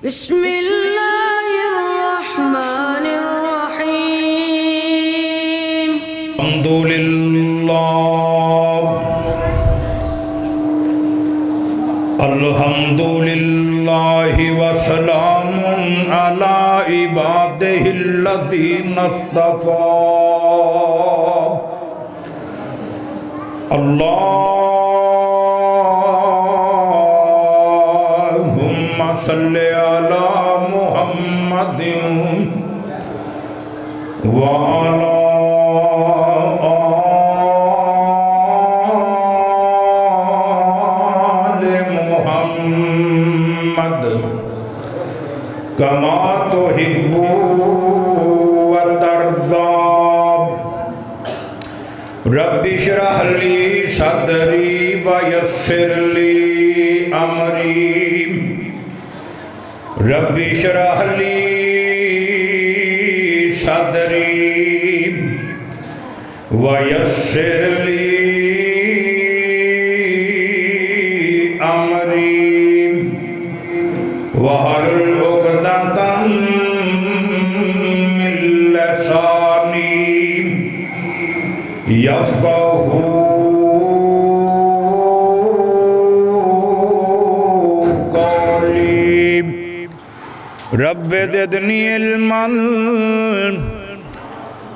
بسم اللہ الرحمن الرحیم الحمدللہ وسلام علی عبادہ الذین اصطفیٰ اللہم صلی علی محمد وعلی کما تحب وترضى رب اشرح لي صدري ويسر لي امري رب اشرح لي صدري ويسر لي امري واحلل من لسانی یفقهوا قولی رب زدنی علما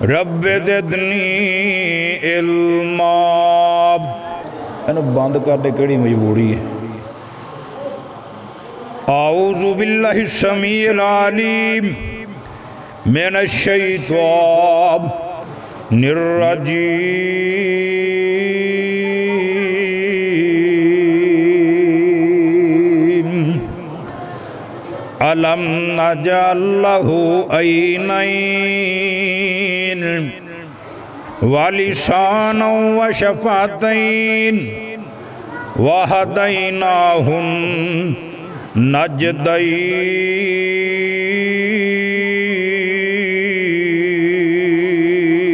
رب زدنی علما اینو بند کر دے کیڑی مجبوری ہے اعوذ باللہ السمیع العلیم من الشیطان الرجیم الم نجعل لہ عینین ولسانا وشفتین وہدیناہ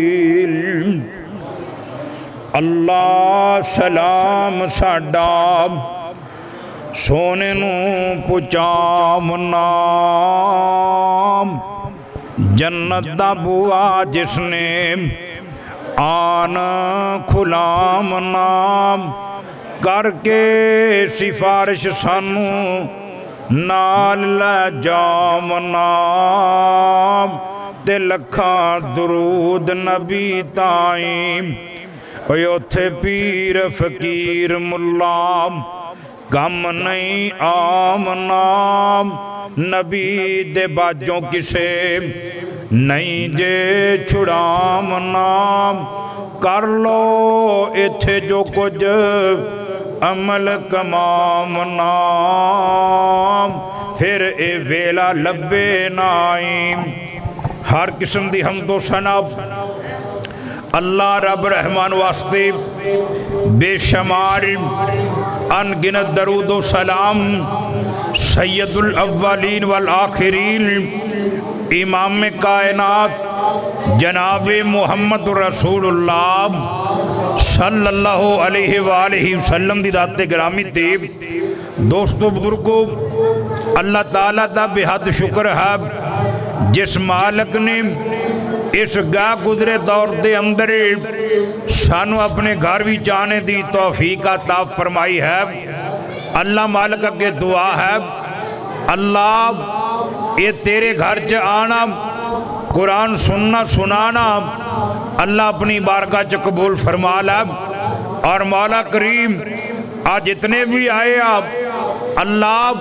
نجدین اللہ سلام ساڈا سونے نو پہنچاونا جنت دا بوا جس نے آن کھلامنا کر کے سفارش سانو نال لے جامنا تے لکھاں درود نبی تائیں اوتھے پیر فقیر ملا کم نہیں آمنا نبی دے باجوں کسے نہیں جے چھڑامنا کر لو ایتھے جو کچھ عمل کمامنا پھر اے ویلا لبے نائم ہر قسم دی حمد و ثنا اللہ رب رحمان واسطے بے شمار انگنت درود و سلام سید الاولین والآخرین امام کائنات جناب محمد رسول اللہ صلی اللہ علیہ وآلہ وسلم دی ذات گرامی تے دوستو بزرگو اللہ تعالیٰ دا بے حد شکر ہے جس مالک نے اس گاہ گزرے دور دے اندر سانو اپنے گھر بھی جانے دی توفیق عطا فرمائی ہے اللہ مالک کے دعا ہے اللہ یہ تیرے گھر چ آنا قرآن سننا سنانا اللہ اپنی بارگاہ چ قبول فرما لے اور مولا کریم آج اتنے بھی آئے آپ اللہ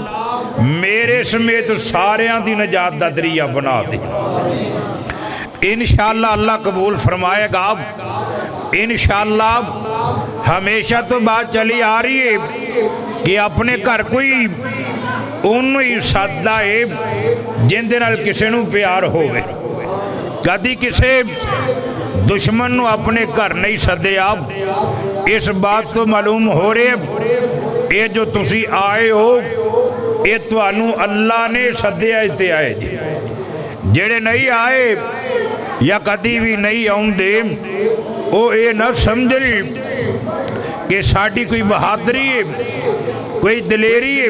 میرے سمیت ساریاں دی نجات دا ذریعہ بنا دے انشاءاللہ اللہ قبول فرمائے گا انشاءاللہ ہمیشہ تو بات چلی آ رہی ہے کہ اپنے گھر کوئی انہوں ہی سادہ ہے جن دے نال کسے نو پیار ہوئے کدی کسے دشمن نو اپنے گھر نہیں سدے آپ اس بات تو معلوم ہو رہے اے جو تسی آئے ہو اے تو انو اللہ نے سدے آئے آئے جڑے نہیں آئے یا کدی بھی نہیں آؤں دے او اے نہ سمجھری کہ ساڑی کوئی بہادری ہے کوئی دلیری ہے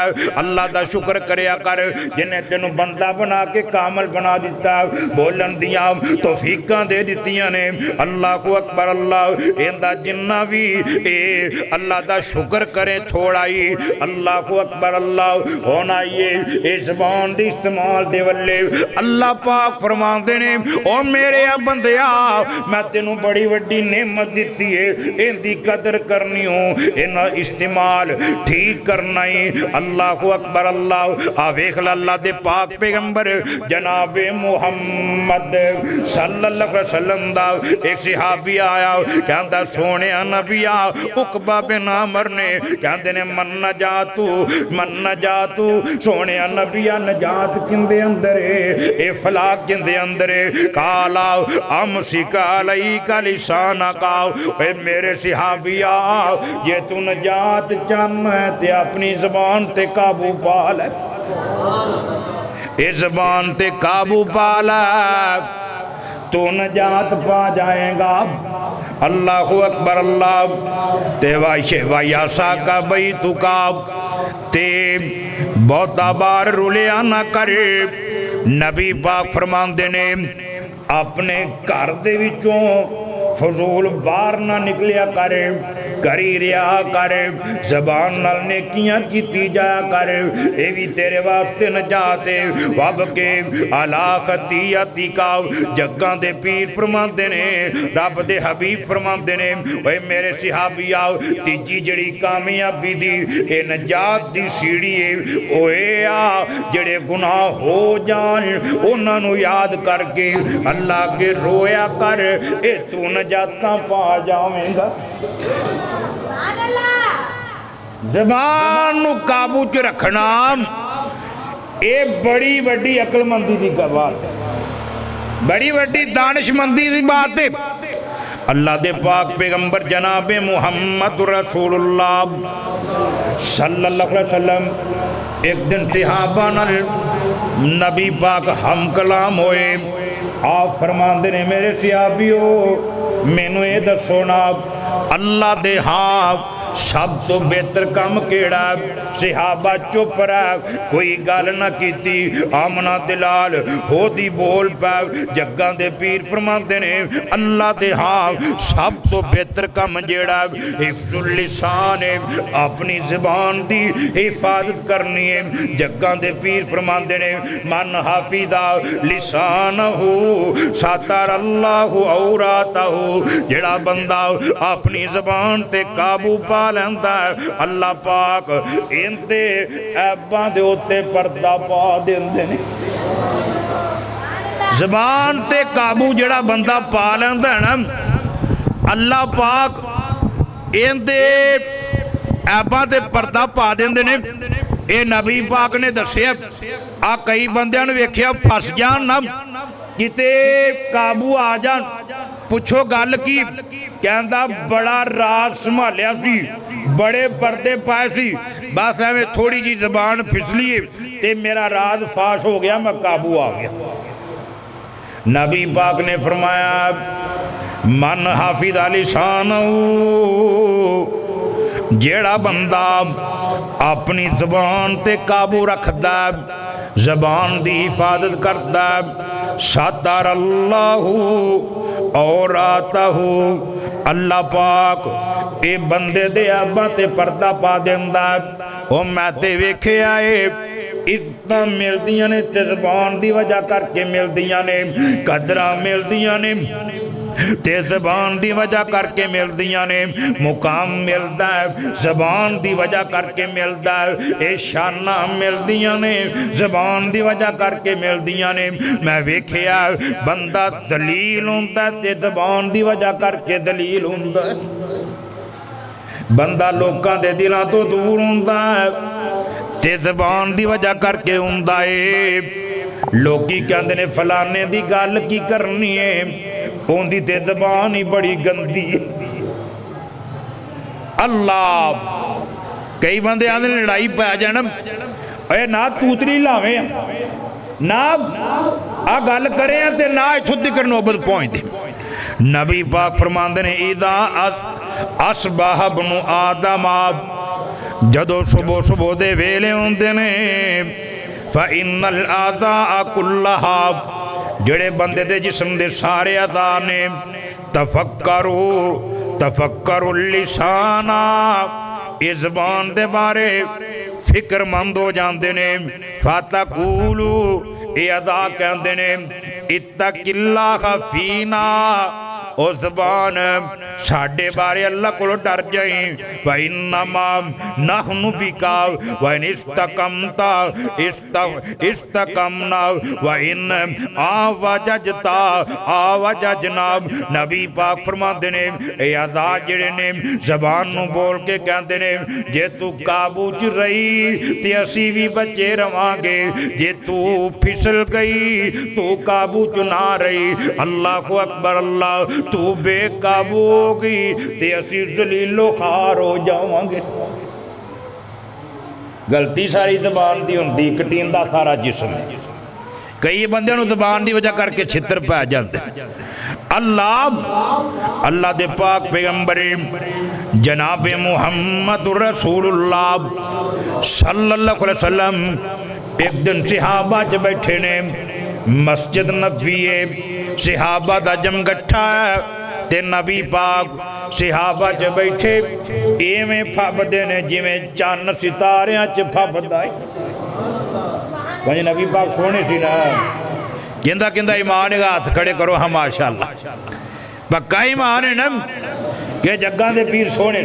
ہے اللہ دا شکر کریا کر جنہیں تینوں بندہ بنا کے کامل بنا دیتا بولن دیاں توفیقاں دے دیتیاں نے اللہ کو اکبر اللہ اندہ جنہ بھی اے اللہ دا شکر کریں چھوڑائی اللہ کو اکبر اللہ ہونا یہ زبان دی استعمال دے والے اللہ پاک فرمان دینے او میرے بندیا میں تینوں بڑی وڈی نعمت دیتی ہے ان دی قدر کرنی ہوں ان استعمال ٹھیک کرنا ہی اللہ کو اکبر اللہ آویخل اللہ دے پاک پیغمبر جناب محمد صلی اللہ علیہ وسلم دا ایک صحابی آیا کہندہ سونے نبیہ عقبہ بن عامر نے کہندے نے من نجاتو سونے نبیہ نجات کندے اندر ہے اے فلاق کندے اندر ہے کالا امسکا علیکا لسانا کاؤ اے میرے صحابیہ یہ تو نجات چاہنا ہے تے اپنی زبان تے قابو پال ہے اے زبان تے قابو پال ہے تو نجات پا جائے گا اللہ اکبر اللہ تے وائشا کا بیتو کا تے بہتا بار رولیا نہ کرے نبی پاک فرمان دینے اپنے گھر دے وچوں فضول بار نہ نکلیا کرے کری ریا کرے زبان نال نیکیاں کیتی جایا کرے اے بھی تیرے واسطے نہ جاتے واب کے علاقتیاتی کا جگان دے پیر فرمان دینے رب دے حبیب فرمان دینے اے میرے صحابی آؤ تیجی جڑی کامیابی دی اے نجات دی سیڑھی ہے اوے آ جڑے گناہ ہو جان انہاں نو یاد کر کے اللہ کے رویا کر اے تو نجاتاں پا جاویں گا زبان نو قابو چ رکھنا اے بڑی وڈی عقل مندی دی بات ہے بڑی وڈی دانش مندی دی بات ہے اللہ دے پاک پیغمبر جناب محمد رسول اللہ صلی اللہ علیہ وسلم ایک دن صحابہ نبی پاک ہم کلام ہوئے آپ فرمان دینے میرے صحابیوں میں نو یہ دسونا اللہ دے ہاں سب تو بہتر کام کیڑا صحابہ چپ رہا کوئی گال نہ کیتی آمنہ دلال ہو دی بول پا جگہ دے پیر فرمان دینے اللہ دے ہاں سب تو بہتر کام جیڑا حفظ اللسان اپنی زبان دی حفاظت کرنی ہے جگہ دے پیر فرمان دینے من حافظہ لسان ہو ساتر اللہ عوراتا ہو جیڑا بندہ اپنی زبان تے قابو پا لیندہ ہے اللہ پاک انتے ایبان دے ہوتے پردہ پا دیندے نے زبان تے قابو جڑا بندہ پا لیندہ ہے نا اللہ پاک انتے ایبان دے پردہ پا دیندے نے اے نبی پاک نے دسے آ کئی بندیاں نے ویکھیا پھس جان نا کتے قابو آ جان پوچھو گل کی کہندہ بڑا راز سنبھالیا سی بڑے پردے پائے سی بس ہمیں تھوڑی جی زبان پھسلی تے میرا راز فاش ہو گیا میں قابو آ گیا نبی پاک نے فرمایا من حافظ لسان جیڑا بندہ اپنی زبان تے قابو رکھدا زبان دی حفاظت کردا ساتر اللہ اور آتا ہو اللہ پاک اے بندے دے آبا تے پردہ پا دیندہ او میں تے ویکھے آئے اتنا مل دیاں نے تے زبان دی وجہ کر کے مل دیاں نے قدرہ مل دیاں نے تے زبان دی وجہ کر کے مل دیاں نے مقام ملدا ہے زبان دی وجہ کر کے ملدا ہے اے شانہ مل دیاں نے زبان دی وجہ کر کے مل دیاں نے میں ویکھیا بندہ دلیل ہوندا ہے تے زبان دی وجہ کر کے دلیل ہوندا ہے بندہ لوکاں دے دلاں تو دور ہوندا ہے تے زبان دی وجہ کر کے ہوندا ہے لوکی کہندے نے فلانے دی گل کی کرنی ہے ہوندی تے زبان ہی بڑی گندی ہے اللہ کئی بندے آدھے لڑائی پہ آ جانا اے نا توتری لاویں نا آ گل کریں تے نا چھت کر نوبت پہنچ دے نبی پاک فرمان دے نے اذا اصبح ابن آدم جدو صبح صبح دے ویلے ہوندے نے فَإِنَّ الْأَعْضَاءَ كُلَّهَا جڑے بندے دے جسم دے سارے اعضاء نے تفکروا اللسان اس زبان دے بارے فکر مند ہو جاندے نے فَتَقُولُ اے اعضاء کہندے نے اتق اللہ فینا او زبان ساڑھے بارے اللہ کو ڈر جائیں وَإِنَّمَا نَحْنُ بِكَا وَإِنْ اسْتَقَمْنَا وَإِنْ آوَجَجْنَا نبی پاک فرما دینے اے آزاد جڑے نے زبان نو بول کے کہندے نے جے تو قابو چ رہی تے اسی بھی بچے رواں گے جے تو پھسل گئی تو قابو چ نہ رہی اللہ اکبر اللہ تو بے قابو ہو گئی تے اسی ذلیل و خوار ہو جاؤں گے غلطی ساری زبان دی ہوندی کٹیندا سارا جسم کئی بندے نو زبان دی وجہ کر کے چھتر پہ جاندے اللہ دے پاک پیغمبر جناب محمد رسول اللہ صلی اللہ علیہ وسلم ایک دن صحابہ چ بیٹھے نے مسجد نبوی صحابہ دا جم گٹھا ہے تے نبی پاک صحابہ چ بیٹھے ایویں پھب دینے جویں چان ستاریاں چ پھب دائی وہی نبی پاک سونے سی نا کہندہ کہندہ ایمان کا ہاتھ کھڑے کرو ہم ماشاءاللہ پکا ایمان ہے نا کہ جگہ دے پیر سونے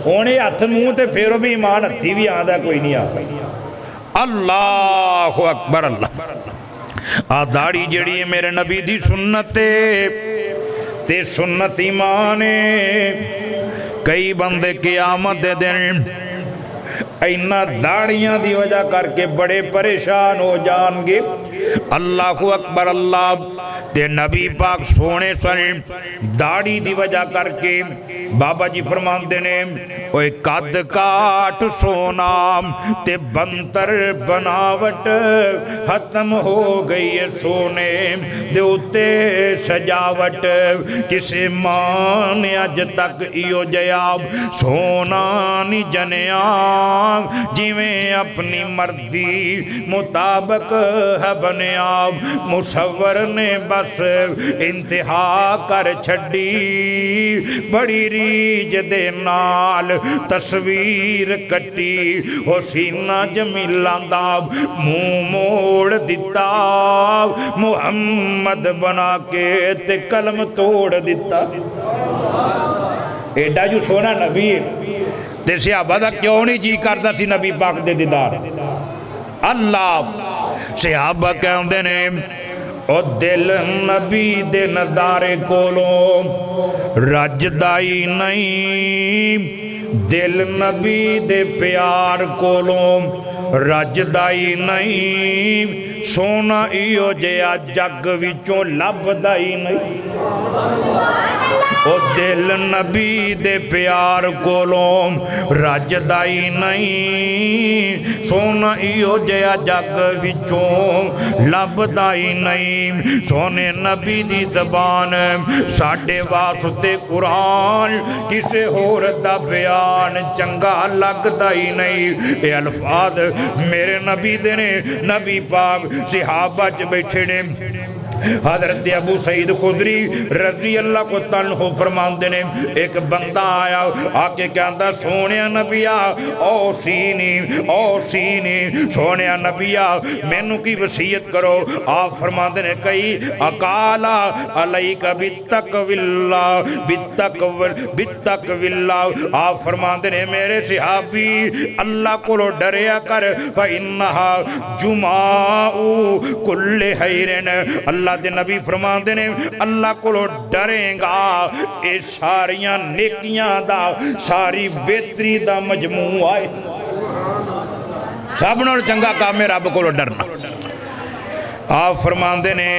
اونے ہاتھ منہ تے پھیرو بھی ایمان ہتھی بھی آدھا کوئی نہیں آتا اللہ اکبر اللہ داڑھی جڑی ہے میرے نبی دی سنت تے سنت ایمان کئی بندے قیامت دے دن اینا داڑیاں دی وجہ کر کے بڑے پریشان ہو جان گے اللہ اکبر اللہ تے نبی پاک سونے سن داڑی دی وجہ کر کے بابا جی فرمان دینے اوے قد کاٹ سونا تے بنتر بناوٹ ختم ہو گئی ہے سونے دے اتے سجاوٹ کسے مان اج تک ایو جیاب سونا نی جنیاب جیویں اپنی مردی مطابق ہے بنیاب مصور نے بس انتہا کر چھڑی بڑی ریج دے نال تصویر کٹی حسینہ جمیلان دا منہ موڑ دیتا محمد بنا کے تے قلم توڑ دیتا ایڈا جو سونا نبی تے صحابہ دا کیوں نہیں جی کرتا سی نبی پاک دے دیدار اللہ صحابہ کہندے نے او دل نبی دے ندارے کولوں رج دائی نہیں دل نبی دے پیار کولوں رج دائی نہیں سونا ایو جیا جگ وچوں لب دائی نہیں او دل نبی دے پیار کولوں رج دائی نہیں سونا ایو جیا جگ وچوں لب دائی نہیں سونے نبی دی زبان ساڑھے واسطے قرآن کسے ہور دا بیان چنگا لگ دائی نہیں اے الفاظ میرے نبی دینے نبی پاک صحابہ چ بیٹھے نے حضرت ابو سعید خدری رضی اللہ کو تنہو فرمان دینے ایک بندہ آیا آکے کہندہ سونیا نبیہ او سینی سونیا نبیہ مینو کی وصیت کرو آپ فرمان دینے کئی اقالا علیکہ بالتقواللہ آپ فرمان دینے میرے صحابی اللہ کو لو ڈریا کر فَإِنَّهَا جُمَاءُ كُلِّ خَيْرٍ اللہ دے نبی فرمان دینے اللہ کو لو ڈریں گا اے ساریاں نیکیاں دا ساری بہتری دا مجموع آئے سب نور چنگا کام میں رب کو لو ڈرنا آپ فرمان دینے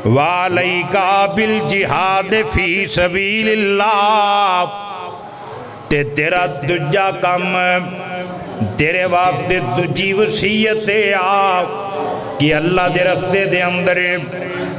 وَعَلَيْكَ بِالْجِهَادِ فِي سَبِيلِ اللَّهِ تے تیرا دجا کام تیرے واسطے دجی وصیت آپ کہ اللہ دے رستے دے اندر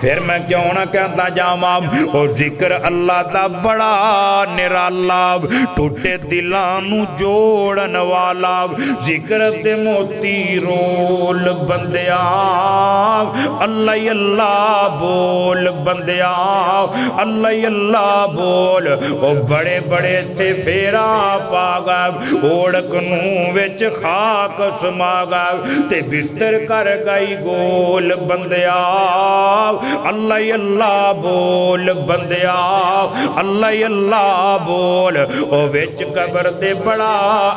پھر میں کیوں نہ کہتا جاواں او ذکر اللہ دا بڑا نرالا ٹوٹے دلانو جوڑن والا ذکر دے موتی رول بندیا اللہ اللہ بول بندیا اللہ اللہ بول او بڑے بڑے تھے پھیرا پا گئے اوڑک نو وچ خاک سما گئے تے بستر کر گئی گول بندیا اللہ اللہ بول بندیا اللہ اللہ بول او وچ قبر دے بڑا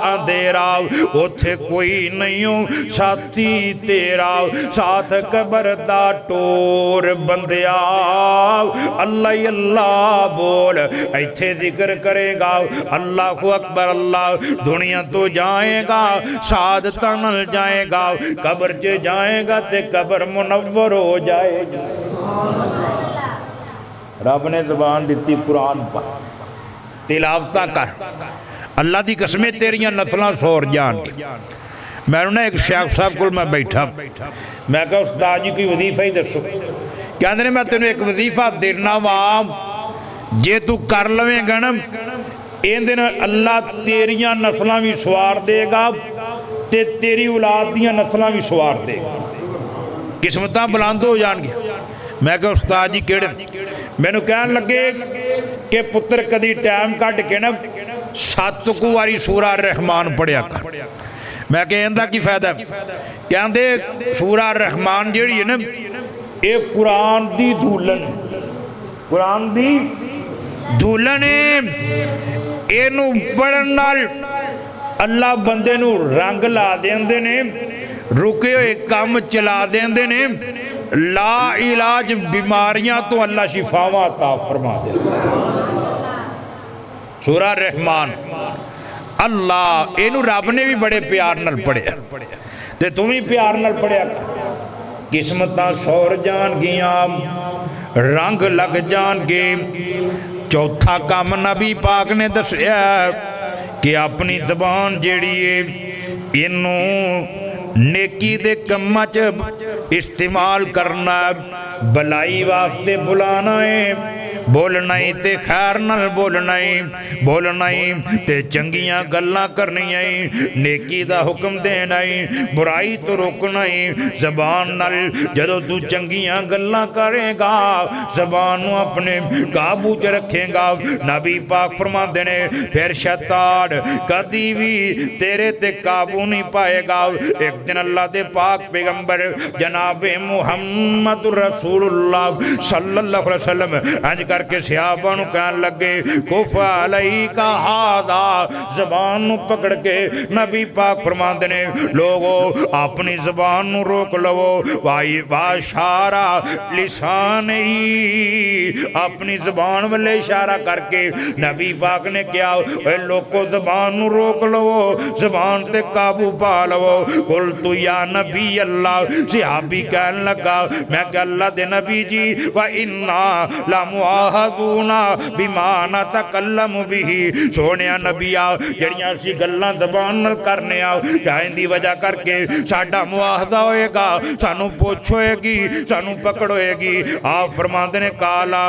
اندھیرا اوتھے کوئی نہیں ساتھی تیرا ساتھ قبر دا ٹور بندیا اللہ اللہ بول ایتھے ذکر کرے گا اللہ اکبر اللہ دنیا تو جائے گا سعادت نل جائے گا قبر چ جائے گا تے قبر منور ہو جائے گا رب نے زبان دیتی قرآن پر تلاوتہ کر اللہ دی قسمیں تیریاں نسلاں سور جان میں نے ایک شیخ صاحب کو میں بیٹھا میں کہا استاد جی کوئی وظیفہ ہی دسو کہندے نے میں تینوں ایک وظیفہ دینا وا جے تو کر لویں گا نا ایندے نال اللہ تیریاں نسلاں بھی سوار دے گا تے تیری اولاد دیاں نسلاں بھی سوار دے گا قسمتاں بلند ہو جان گیا میں کہا استاد جی کیڑے میں نے کہنے لگے کہ پتر کدی ٹائم کٹ کے نا 7 کو واری سورہ رحمان پڑھیا کر میں کہ اندہ کی فائدہ کہندے سورہ رحمان جیڑی ہے نا ایک قرآن دی دھولن قرآن دی دھولن اینو پڑھن نال اللہ بندے نو رنگ لا دیندے نے رکے ہوئے کام چلا دیندے نے لا علاج بیماریاں تو اللہ شفاواں عطا فرما دے سورہ رحمان اللہ اینو رب نے بھی بڑے پیار نال پڑھیا تے تم ہی پیار نال پڑھیا قسمتاں سور جان گیاں رنگ لگ جان گے چوتھا کام نبی پاک نے دسیا کہ اپنی زبان جیڑی ہے انہوں نیکی دے کمچ استعمال کرنا بلائی واسطے بلانا ہے بولنا ہی تے خیر نل بولنا ہی تے چنگیاں گلاں کرنی ہی نیکی دا حکم دینا ہی برائی تو روکنا ہی زبان نل جدو تو چنگیاں گلاں کرے گا زبان اپنے قابو تے رکھے گا نبی پاک فرما دینے پھر شیطان کدی بھی تیرے تے قابو نہیں پائے گا ایک دن اللہ دے پاک پیغمبر جناب محمد رسول اللہ صلی اللہ علیہ وسلم انج کر کے صحابہ نو کہنے لگے کف علیکا ہادا زبان نو پکڑ کے نبی پاک فرمان دینے لوگو اپنی زبان نو روک لو وائی باشارہ لسان ہی اپنی زبان والے اشارہ کر کے نبی پاک نے کیا اے لوگو زبان نو روک لو زبان تے قابو پا لو قلتو یا نبی اللہ صحابی کہنے لگا میں کہ اللہ دے نبی جی وَإِنَّا لَمُعَاهَدُونَ بِمَا نَتَكَلَّمُ بِهِ سونیا نبیہ جڑیاں سی گلاں زبان نال کرنے آؤ چاہیں دی وجہ کر کے ساڈا معاہدہ ہوئے گا سانو پوچھ ہوئے گی سانو پکڑ ہوئے گی آپ فرماندے نے کالا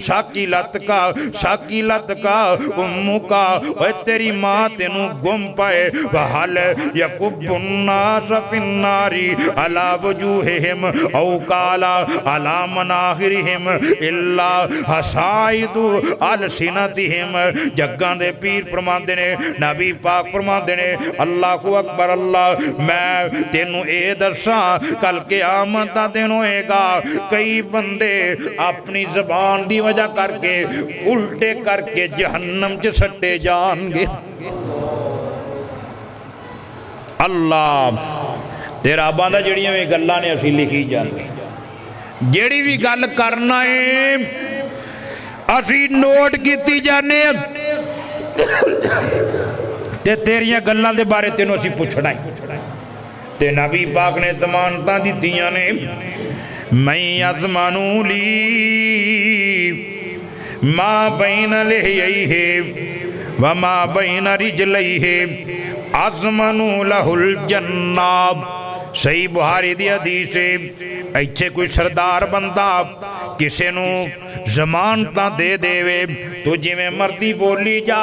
شاکیلت کا امو کا اے تیری ماں تینوں گم پائے وحل یکب الناس فی الناری علا وجوہہم او کالا علا مناہرہم اللہ حسائد السنتہم جگاں دے پیر فرماندے نے نبی پاک فرماندے نے اللہ کو اکبر اللہ میں تینوں اے درساں کل قیامت دا دن ہوئے گا کئی بندے اپنی زبان دی وجہ کر کے الٹے کر کے جہنم چ سٹے جان گے اللہ تیرا باندھا جڑیاں میں گلاں نے اسی لکھی جان گے جیڑی بھی گل کرنا ہے اسی نوٹ کیتی جانے تے تیریاں گلاں دے بارے تینوں اسی پوچھنا ہے تے نبی پاک نے ضمانتاں دتیاں نے میں یضمنو لی ما بین لحیہ وما بین رجلیہ اضمنو لہ الجناب ਸਹੀ ਬੁਹਾਰੀ ਦੀ ਹਦੀਸ ਹੈ, ਇੱਥੇ ਕੋਈ ਸਰਦਾਰ ਬੰਦਾ ਕਿਸੇ ਨੂੰ ਜ਼ਮਾਨਤਾਂ ਦੇ ਦੇਵੇ, ਤੂੰ ਜਿਵੇਂ ਮਰਜ਼ੀ ਬੋਲੀ ਜਾ,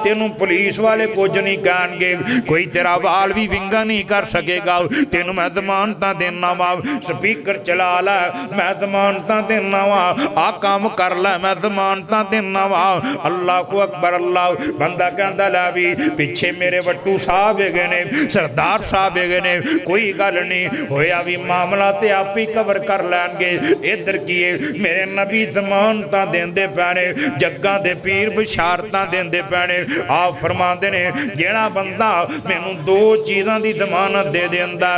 ਤੈਨੂੰ ਪੁਲਿਸ ਵਾਲੇ ਕੁਝ ਨਹੀਂ ਕਹਿਣਗੇ, ਕੋਈ ਤੇਰਾ ਵਾਲ ਵੀ ਵਿੰਗਾ ਨਹੀਂ ਕਰ ਸਕੇਗਾ, ਤੈਨੂੰ ਮੈਂ ਜ਼ਮਾਨਤਾਂ ਦੇਣਾ ਵਾ, ਸਪੀਕਰ ਚਲਾ ਲੈ ਮੈਂ ਜ਼ਮਾਨਤਾਂ ਦੇਣਾ ਵਾ, ਆ ਕੰਮ ਕਰ ਲੈ ਮੈਂ ਜ਼ਮਾਨਤਾਂ ਦੇਣਾ ਵਾ। ਅੱਲਾਹੁ ਅਕਬਰ ਅੱਲਾਹ। ਬੰਦਾ ਕਹਿੰਦਾ ਲੈ ਵੀ ਪਿੱਛੇ ਮੇਰੇ ਵੱਟੂ ਸਾਹਿਬ ਹੈਗੇ ਨੇ, ਸਰਦਾਰ ਸਾਹਿਬ ਹੈਗੇ ਨੇ, ਕੋਈ ਗੱਲ ਨਹੀਂ ਹੋਇਆ ਵੀ ਮਾਮਲਾ ਤੇ ਆਪ ਹੀ ਕਵਰ ਕਰ ਲੈਣਗੇ। ਇੱਧਰ ਕੀ ਹੈ, ਮੇਰੇ ਨਬੀ ਜ਼ਮਾਨਤਾਂ ਦਿੰਦੇ ਪੈਣੇ, ਜੱਗਾਂ ਦੇ ਪੀਰ ਬਸ਼ਾਰਤਾਂ ਦਿੰਦੇ ਪੈਣੇ। ਆਪ ਫਰਮਾਉਂਦੇ ਨੇ ਜਿਹੜਾ ਬੰਦਾ ਮੈਨੂੰ ਦੋ ਚੀਜ਼ਾਂ ਦੀ ਜ਼ਮਾਨਤ ਦੇ ਦਿੰਦਾ,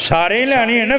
ਸਾਰੇ ਹੀ ਲੈਣੀ ਹੈ ਨਾ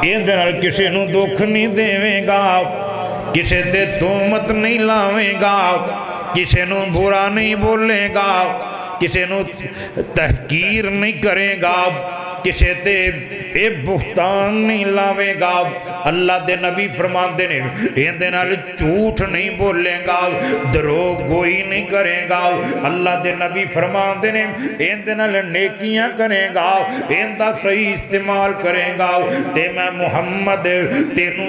ਇਹਦੇ ਨਾਲ ਕਿਸੇ ਨੂੰ ਦੁੱਖ ਨਹੀਂ ਦੇਵੇਗਾ, ਕਿਸੇ ਤੇ ਤੋਹਮਤ ਨਹੀਂ ਲਾਵੇਗਾ, ਕਿਸੇ ਨੂੰ ਬੁਰਾ ਨਹੀਂ ਬੋਲੇਗਾ, ਕਿਸੇ ਨੂੰ ਤਹਕੀਰ ਨਹੀਂ ਕਰੇਗਾ, ਕਿਸੇ ਤੇ ਇਹ ਬੁਹਤਾਨ ਨਹੀਂ ਲਾਵੇਗਾ। ਅੱਲਾ ਦੇ ਨਬੀ ਫਰਮਾਉਂਦੇ ਨੇ ਇਹਦੇ ਨਾਲ ਝੂਠ ਨਹੀਂ ਬੋਲੇਗਾ, ਦਰੋਗ ਗੋਈ ਨਹੀਂ ਕਰੇਗਾ। ਅੱਲਾ ਦੇ ਨਬੀ ਫਰਮਾਉਂਦੇ ਨੇ ਇਹਦੇ ਨਾਲ ਨੇਕੀਆਂ ਕਰੇਗਾ, ਇਹਦਾ ਸਹੀ ਇਸਤੇਮਾਲ ਕਰੇਗਾ ਤੇ ਮੈਂ ਮੁਹੰਮਦ ਤੈਨੂੰ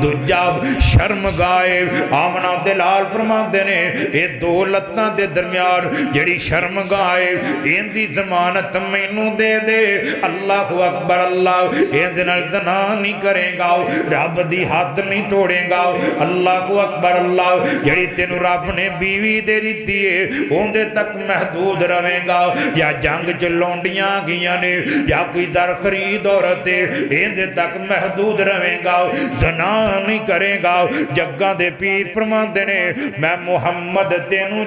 ਦੂਜਾ ਸ਼ਰਮ ਗਾਏ, ਆਮਨਾ ਦੇ ਲਾਲ ਫਰਮਾਉਂਦੇ ਨੇ ਇਹ ਦੋ ਲੱਤਾਂ ਦੇ ਦਰਮਿਆਨ ਜਿਹੜੀ ਸ਼ਰਮ ਗਾਏ, ਇਹਦੀ ਜ਼ਮਾਨਤ ਮੈਨੂੰ ਦੇ ਦੇ। ਅੱਲਾਹੁ ਅਕਬਰ ਅੱਲਾਹ। ਇਹਦੇ ਨਾਲ ਜ਼ਨਾ ਨਹੀਂ ਕਰੇਗਾ, ਰੱਬ ਦੀ ਹੱਦ ਨਹੀਂ ਤੋੜੇਗਾ। ਅੱਲਾਹੁ ਅਕਬਰ ਅੱਲਾਹ। ਜਿਹੜੀ ਤੈਨੂੰ ਰੱਬ ਨੇ ਬੀਵੀ ਦੇ ਦਿੱਤੀ ਏ ਉਹਦੇ ਤੱਕ ਮਹਦੂਦ ਰਵੇਗਾ, ਜਾਂ ਜੰਗ ਚ ਲੌਂਡੀਆਂ ਗਈਆਂ ਨੇ ਜਾਂ ਕੋਈ ਦਰ ਖਰੀਦ ਔਰਤ ਇਹਦੇ ਤੱਕ ਮਹਦੂਦ ਰਵੇਗਾ, ਜ਼ਨਾ ਨਹੀਂ ਕਰੇਗਾ। ਜੱਗਾਂ ਦੇ ਪੀਰ ਫਰਮਾਉਂਦੇ ਨੇ ਮੈਂ ਮੁਹੰਮਦ ਤੈਨੂੰ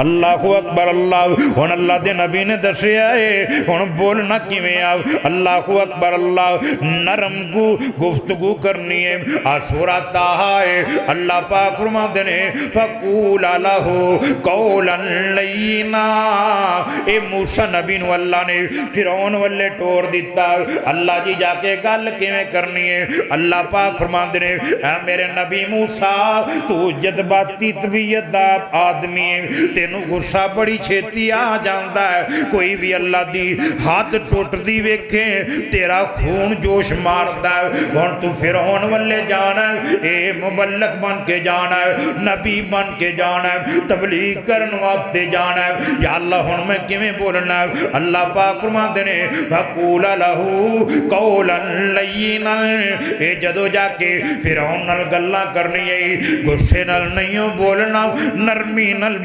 ਅੱਲਾਹੁ ਅਕਬਰ ਅੱਲਾਹ। ਹੁਣ ਅੱਲਾ ਦੇ ਨਬੀ ਨੇ ਦੱਸਿਆ ਏ ਹੁਣ ਬੋਲਣਾ ਕਿਵੇਂ ਆ। ਅੱਲਾਹੁ ਅਕਬਰ ਅੱਲਾਹ। ਨਰਮ ਗੁਫ਼ਤਗੂ ਕਰਨੀ ਹੈ। ਆ ਸੂਰਾ ਤਾਹਾ ਹੈ। ਅੱਲਾਹ ਪਾਕ ਫਰਮਾਉਂਦੇ ਨੇ ਫਕੂਲ ਲਹੂ ਕੌਲਨ ਲਯੀਨਾ। ਇਹ ਮੂਸਾ ਨਬੀ ਨੂੰ ਅੱਲਾ ਨੇ ਫਿਰੌਨ ਵੱਲੇ ਤੋਰ ਦਿੱਤਾ। ਅੱਲਾ ਜੀ ਜਾ ਕੇ ਗੱਲ ਕਿਵੇਂ ਕਰਨੀ ਹੈ। ਅੱਲਾਹ ਪਾਕ ਫਰਮਾਉਂਦੇ ਨੇ ਐ ਮੇਰੇ ਨਬੀ ਮੂਸਾ ਤੂੰ ਜਜ਼ਬਾਤੀ ਤਬੀਅਤ ਦਾ ਆਦਮੀ ਹੈ, ਤੈਨੂੰ ਗੁੱਸਾ ਬੜੀ ਛੇਤੀ ਆ ਜਾਂਦਾ ਹੈ। ਕੋਈ ਵੀ ਅੱਲਾ ਦੀ ਹੱਦ ਟੁੱਟਦੀ ਵੇਖੇ ਤੇਰਾ ਖੂਨ ਜੋਸ਼ ਮਾਰਦਾ ਹੈ। ਹੁਣ ਤੂੰ ਫਿਰੌਨ ਵੱਲੇ ਜਾਣਾ, ਇਹ ਮੁਬਲਕ ਬਣ ਕੇ ਜਾਣਾ, ਨਬੀ ਬਣ ਕੇ ਜਾਣਾ, ਤਬਲੀਗ ਕਰਨ ਵਾਸਤੇ ਜਾਣਾ। ਯਾ ਅੱਲਾ ਹੁਣ ਮੈਂ ਕਿਵੇਂ ਬੋਲਣਾ। ਅੱਲਾ ਪਾਕ ਫਰਮਾਉਂਦੇ ਨੇ ਫਕੂਲ ਲਹੂ ਕੌਲਨ ਲਯੀਨਨ। ਇਹ ਜਦੋਂ ਜਾ ਕੇ ਫਿਰੌਨ ਨਾਲ ਗੱਲਾਂ ਕਰਨੀਆਂ ਗੁੱਸੇ ਨਾਲ ਨਹੀਂ ਬੋਲਣਾ, ਨਰਮੀ ਨਾਲ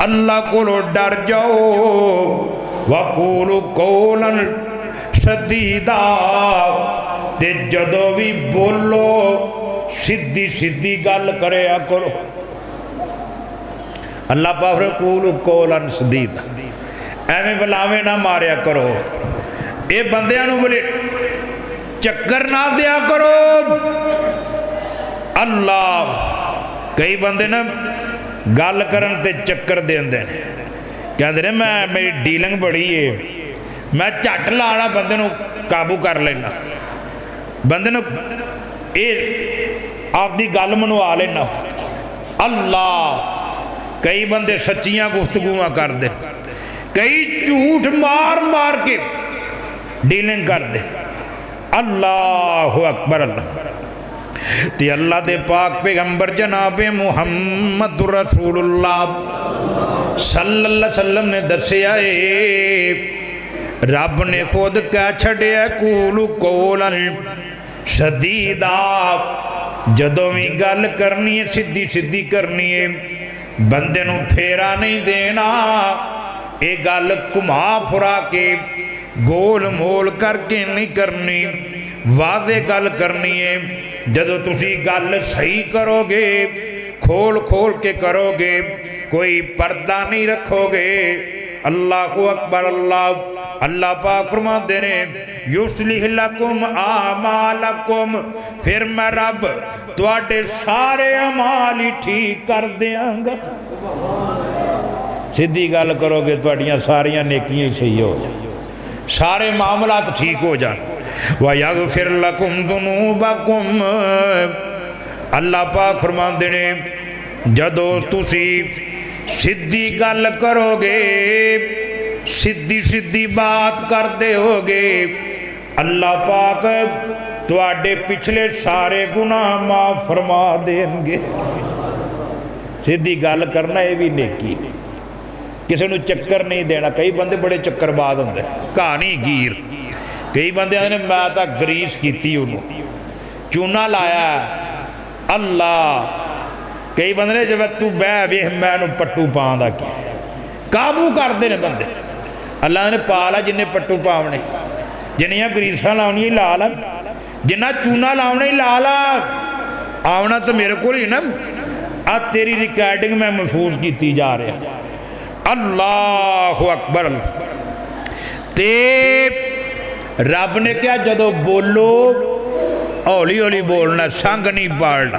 اللہ کو ڈر جاؤ وَقُولُوا قَوْلًا سَدِيدًا تے جدو بھی بولو سدھی سدھی گل کریا کرو اللہ پاک قُولُوا قَوْلًا سَدِيدًا ایویں بلاویں نہ ماریا کرو اے بندیاں نو بولے چکر نہ دیا کرو اللہ کئی بندے نا گل کرن تے چکر دیندے نے کہندے نے میں میری ڈیلنگ بڑی ہے میں جھٹ لانا بندے نو قابو کر لینا بندے نو اے آپ دی گل منوا لینا اللہ کئی بندے سچیاں گفتگواں کر دے کئی جھوٹ مار مار کے ڈیلنگ کر دے اللہ اکبر اللہ تی اللہ دے پاک پیغمبر جناب محمد رسول اللہ صلی اللہ علیہ وسلم نے دسیا رب نے خود کہہ چھڑیا قولوا قولا سدیدا جدوں بھی گل کرنی ہے سدھی سدھی کرنی ہے بندے نو پھیرا نہیں دینا اے گل کما پھرا کے گول مول کر کے نہیں کرنی واضح گل کرنی ہے جدو تسی گل صحیح کرو گے کھول کھول کے کرو گے کوئی پردہ نہیں رکھو گے اللہ اکبر اللہ اللہ پاک فرماتے ہیں یصلح لکم اعمالکم پھر میں رب تواڈے سارے اعمال ہی ٹھیک کر دیاں گا سیدھی گل کرو گے تواڈیاں ساریاں نیکیاں ہی صحیح ہو جائیں سارے معاملات ٹھیک ہو جائیں وَيَغْفِرْ لَكُمْ ذُنُوبَكُمْ اللہ پاک فرماندے نے جدو تسی سدھی گل کرو گے سدھی سدھی بات کرتے ہو گے اللہ پاک تواڈے پچھلے سارے گناہ معاف فرما دیں گے سدھی گل کرنا یہ بھی نیکی کسی نو چکر نہیں دینا کئی بندے بڑے چکر باز ہوندے کہانی گیر کئی بندے آدھے میں تا گریس کیتی انہوں چونا لایا اللہ کئی بندے نے جب تو بے میں نو پٹو پاؤں دا کیا قابو کر دے نے بندے اللہ نے پالا جنہیں پٹو پاؤنے جنہیں گریساں لاؤنی ہی لالا جنہیں چونا لاؤنے ہی لالا آونا تو میرے کو ہی نا آج تیری ریکارڈنگ میں محفوظ کیتی جا رہے ہیں اللہ اکبر تے رب نے کیا جدو بولو اولی اولی بولنا سنگ نہیں پاڑنا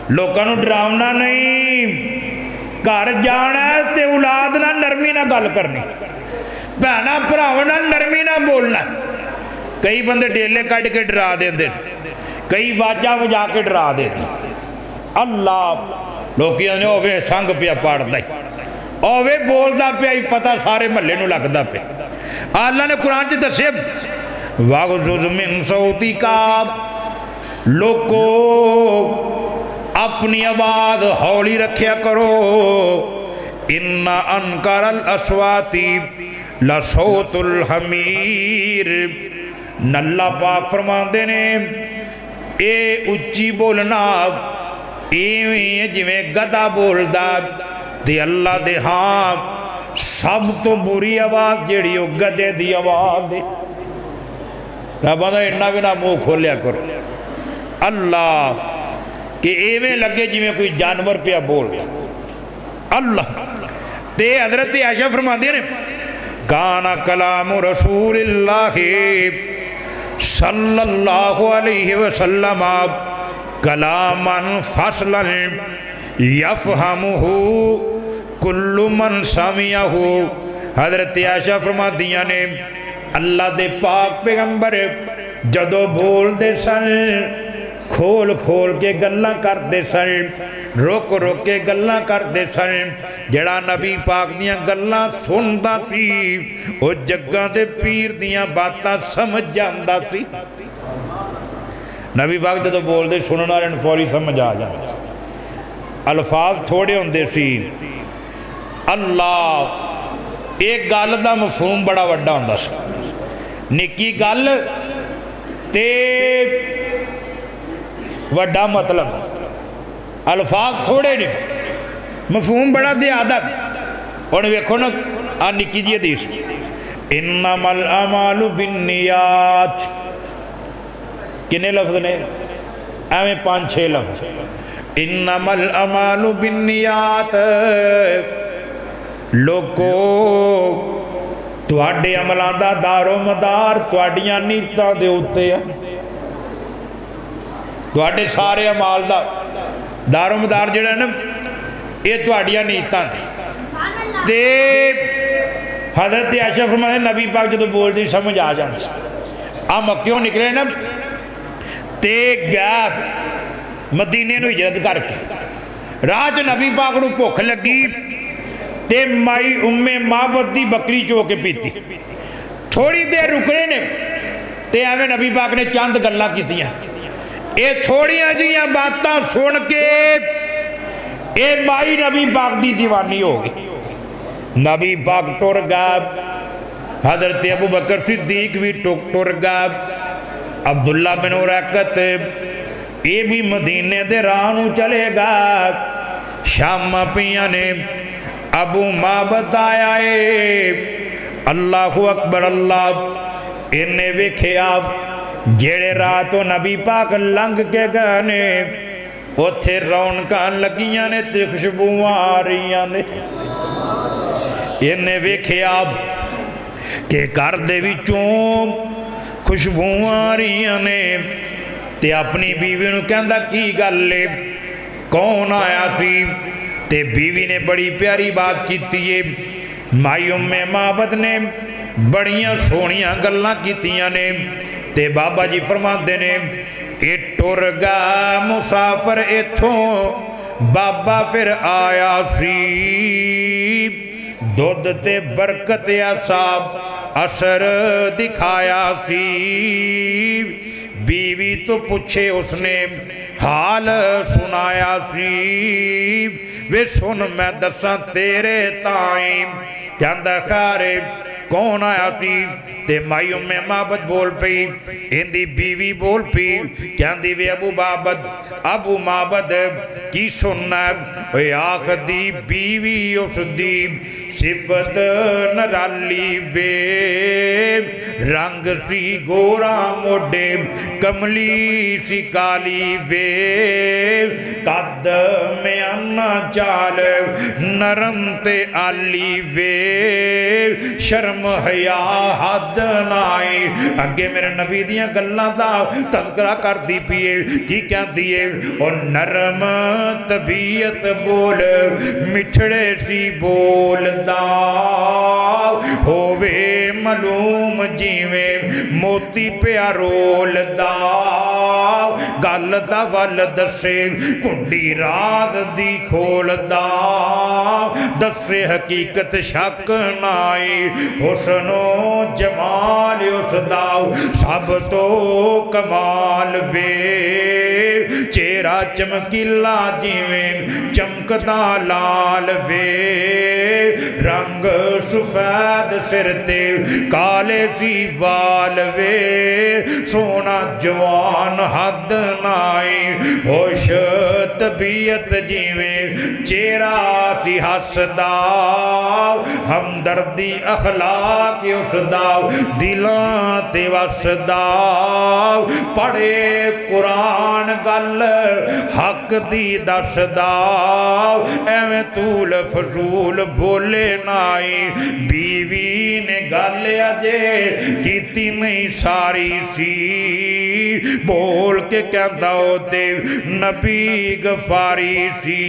لوگوں نے ڈراؤنا نہیں گھر جانا تے اولاد نہ نرمی نہ گل کرنی بہنا بھراواں نرمی نہ بولنا کئی بندے ڈیلے کٹ کے ڈرا دیں کئی واجہ وجا کے ڈرا دیں اللہ لوگوں نے اوے سنگ پیا پاڑتا ہی اوے بولدا پیا ہی پتہ سارے محلے نو لگدا پیا اللہ نے قرآن چ دسے واغضض من صوتک لوگو اپنی آواز ہولی رکھیا کرو ان انکر الاصوات لصوت الحمیر ناللہ پاک فرماندے نے اے اچھی بولنا ایویں جویں گدا بولدا تے اللہ دے ہاں سب تو بری آواز جیڑی ہو گدے دی آواز دے رب آدھا انہا بھی نہ منہ کھولیا کرو اللہ کہ ایویں لگے جی میں کوئی جانور پیا بول گیا اللہ تے حضرت عائشہ فرما دیا نے کانا کلام رسول اللہ صلی اللہ علیہ وسلم کلاما فصلا یفہمہ کل من سمیعہ حضرت عائشہ فرما دیا نے اللہ دے پاک پیغمبر جدو بول دے سن کھول کھول کے گلاں کر دے سن روک روک کے گلاں کر دے سن جڑا نبی پاک دیاں گلاں سندا سی او جگاں دے پیر دیاں باتاں سمجھ جاندا سی نبی پاک جدو بول دے سنن والے نوں فوری سمجھ آ جاندا الفاظ تھوڑے ہوندے سی اللہ ایک گل دا مفہوم بڑا وڈا ہوندا سی نکی گل تے وڈا مطلب الفاظ تھوڑے نہیں مفہوم بڑا زیادہ اور ویکھو نا آ نکی جی حدیث انما الاعمال بالنیات کنے لفظ نے ایویں 5-6 لفظ انما الاعمال بالنیات لوگو تواڈے عملاں دا دار و مدار تواڈیاں نیتاں دے اوتے ہے تواڈے سارے اعمال دا دار و مدار جڑا نا یہ تواڈیاں نیتاں تے حضرت عائشہ فرماتے ہیں نبی پاک جدو بول دی سمجھ آ جاندی آ مکیوں نکلے نا تے گیا مدینے نو ہجرت کر کے راہ نبی پاک نو بھوک لگی تے مائی معبد دی بکری چو کے پیتی تھوڑی دیر رکنے نے تے ایویں نبی پاک نے چند گلاں کیتیاں اے تھوڑیاں جیاں باتاں سن کے اے مائی نبی پاک دی دیوانی ہو گئی نبی پاک ٹر گیا حضرت ابو بکر صدیق بھی ٹر گیا عبداللہ بن ورقت یہ بھی مدینے دے راہ نو چلے گا شام پیاں نے ابو معبد آیا ہے اللہ اکبر اللہ انہیں ویکھے آپ جیڑے راتوں نبی پاک لنگ کے گانے اتھے رونکاں لگیاں نے تے خوشبوئاں آ رہیاں نے انہیں ویکھے آپ کہ گھر دے وچوں خوشبوئاں آ رہیاں نے تے اپنی بیوی نو کہندا کی گل لے کون آیا سی تے بیوی نے بڑی پیاری بات کیتی ہے مائی معبد نے بڑیاں سونیاں گلاں کیتیاں نے تے بابا جی فرماندے نے اے ٹر گا مسافر ایتھوں بابا پھر آیا سی دودھ تے برکت اصاب اثر دکھایا سی بیوی تو پوچھے اس نے حال سنایا سی وے سن میں دساں تیرے تائیں کہندا خارے کون آیا سی تے مائی معبد بول پئی اندی بیوی بول پئی کہندی وے ابو معبد کی سننا اے آخ دی بیوی اس دی صفت نرالی وے رنگ سی گورا موڈے کملی سی کالی وے قد میں انا چال نرم تے آلی وے شرم حیا حد نائی اگے میرے نبی دیاں گلاں دا تذکرہ کر دی پیے کی کہہ دیئے اور نرم طبیعت بول مٹھڑے سی بول دا ہووے معلوم جیویں موتی پیا رول دا گل دا ول دسے کنڈی راز دی کھول دا دسے حقیقت شک نائی حسن و جمال اس دا سب تو کمال وے چہرہ چمکیلا جیویں چمکدا لال وے رنگ سفید سر تے کالے سی وال وے سونا جوان حد نائی ہوش طبیعت جیویں چہرہ سی ہسدا ہمدردی اخلاق اس دا دلاں تے وسدا پڑھے قرآن گل حق دی دسدا ایویں طول فضول بولے نائی بیوی نے گل اجے کیتی نہیں ساری سی بول کے کہندا او تے نبی غفاری سی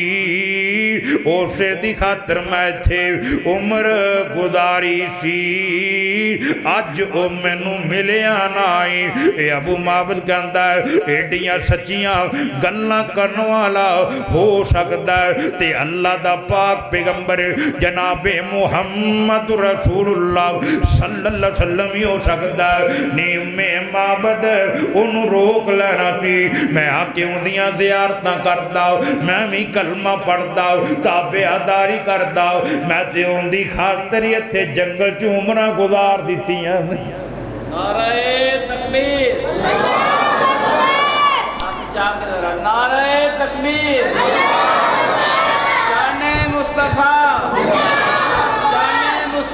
اسے دی خاطر میں تھے عمر گزاری سی اج او مینوں ملیا نائی اے ابو معبد کہندا ہے ایڈیاں سچیاں گلاں کرن والا ہو سکدا ہے تے اللہ دا پاک پیغمبر جناب محمد رسول اللہ صلی اللہ علیہ وسلم ہی ہو سکتا ہے نیم معبد انہوں روک لینا سی میں آکے اندیاں زیارتاں کردہ میں بھی کلمہ پڑھدہ تابعداری کردہ میں تے اندی خاطریت تھے جنگل چ عمرہ گزار دیتی ہیں نعرہ تکبیر نعرہ تکبیر شان مصطفیٰ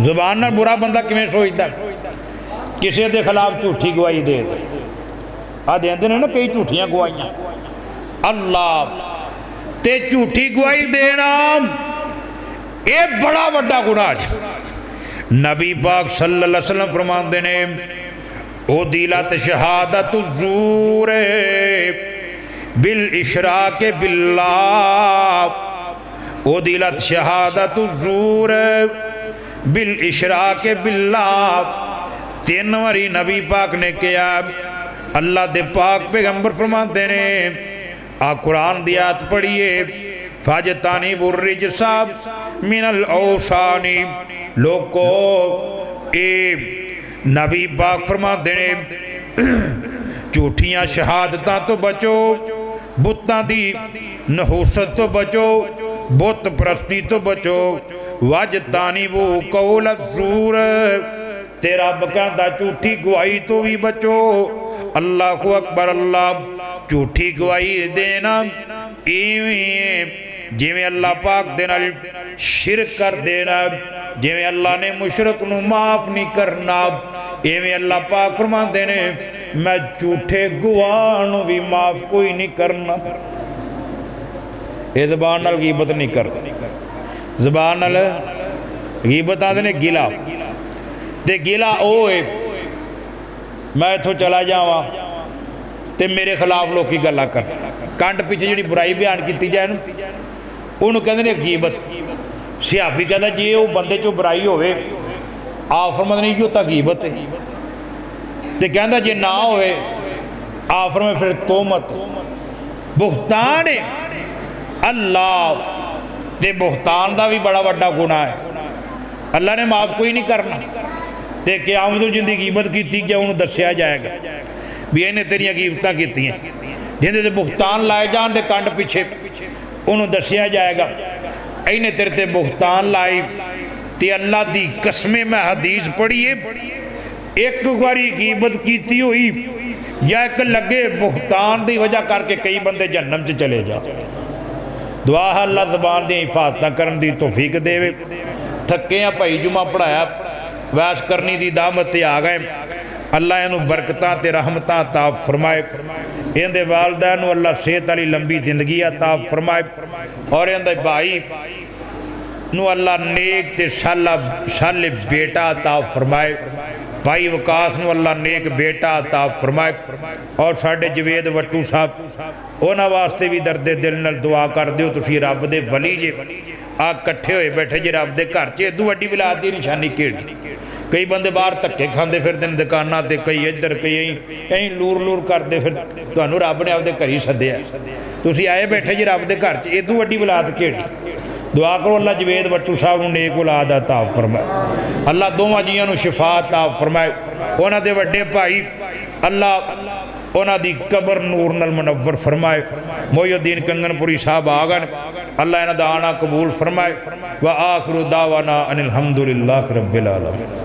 زبان نہ برا بندہ کیویں سوچدا کسے دے خلاف جھوٹی گواہی دے دے دیندے نے نا کئی جھوٹیاں گواہیاں اللہ تے جھوٹی گواہی دینا اے بڑا بڑا گناہ ہے۔ نبی پاک صلی اللہ علیہ وسلم فرماندے نے اُدِلَتْ شہادت الزور بالاشراک باللہ اُدِلَتْ شہادت الزور بالاشراک باللہ 3 واری نبی پاک نے کیا اللہ دے پاک پیغمبر فرماندے نے آ قرآن دی آیت پڑھیے فَاجْتَنِبُوا الرِّجْسَ مِنَ الْأَوْثَانِ لوگو اے نبی پاک فرماندے نے جھوٹیاں شہادتاں تو بچو بتاں دی نحوست تو بچو بت پرستی تو بچو وَاجْتَنِبُوا قَوْلَ الزُّورِ تیرا بکاندہ جھوٹی گواہی تو بھی بچو اللہ اکبر اللہ جھوٹی گواہی دینا ایویں جویں اللہ پاک دینا شرک کر دینا جویں اللہ نے مشرک نو معاف نہیں کرنا ایویں اللہ پاک فرما دینے میں جھوٹے گواہ نو بھی معاف کوئی نہیں کرنا اے زبان نال غیبت نہیں کرتا زبان نال غیبت آدھے نے گلا تے گلا اوے میں تو چلا جاواں تے میرے خلاف لوگ کی گلا کر کانڈ پیچھے جڑی برائی بیان کیتی جائے انہوں کہتے ہیں غیبت صحابی کہتا جی وہ بندے جو برائی ہوئے آپ فرماتے نہیں جو تا غیبت ہے تے کہتا جی نہ ہوئے آپ فرماتے پھر تومت بہتان ہے اللہ تے بہتان دا بھی بڑا بڑا گناہ ہے اللہ نے معاف کوئی نہیں کرنا تے قیامت جن دی غیبت کیتی کیا انہوں دسیا جائے گا بھی انہیں تیریاں غیبتاں کیتی ہیں جن دے بہتان لائے جان دے کانڈ پیچھے انہوں دسیا جائے گا انہیں تیرے تے بہتان لائی تے اللہ دی قسمیں میں حدیث پڑھیے ایک باری غیبت کیتی ہوئی یا ایک لگے بہتان دی وجہ کر کے کئی بندے جہنم سے چلے جا دعا ہے اللہ زبان دی حفاظت کرن دی توفیق دے تھکے ہیں بھائی جمعہ پڑھایا ویس کرنی دی دعوت تے آ گئے اللہ انہوں برکتاں تے رحمتاں عطا فرمائے ان دے والدین اللہ صحت علی لمبی زندگی عطا فرمائے اور ان دے بھائی نو اللہ نیک تے سال بیٹا عطا فرمائے بھائی وقاس نو اللہ نیک بیٹا عطا فرمائے اور ساڑھے جوید وٹو صاحب اونا واسطے بھی درد دل نل دعا کر دیو تسی رب دے ولی جے آگ کٹھے ہوئے بیٹھے جے رب دے گھر چے دو وڈی ولاد دی نشانی کیڑی کئی بندے باہر تکے کھاندے پھر دن دکانہ تے کئی ادھر کئی لور لور کر دے پھر تو انہوں رب نے آپ دے گھری سدے ہے تو اسی آئے بیٹھے جی رب دے گھر چے دو وڈی ولاد کیڑی دعا کرو اللہ جوید وٹو صاحب نیک اولاد عطا فرمائے اللہ دوواں جیاں نو شفا عطا فرمائے اونا دے وڈے بھائی اللہ اونا دی قبر نور نل منور فرمائے محی الدین کنگن پوری صاحب آگن اللہ انہ دا آنا قبول فرمائے وآخر دعوانا ان الحمدللہ رب العالمین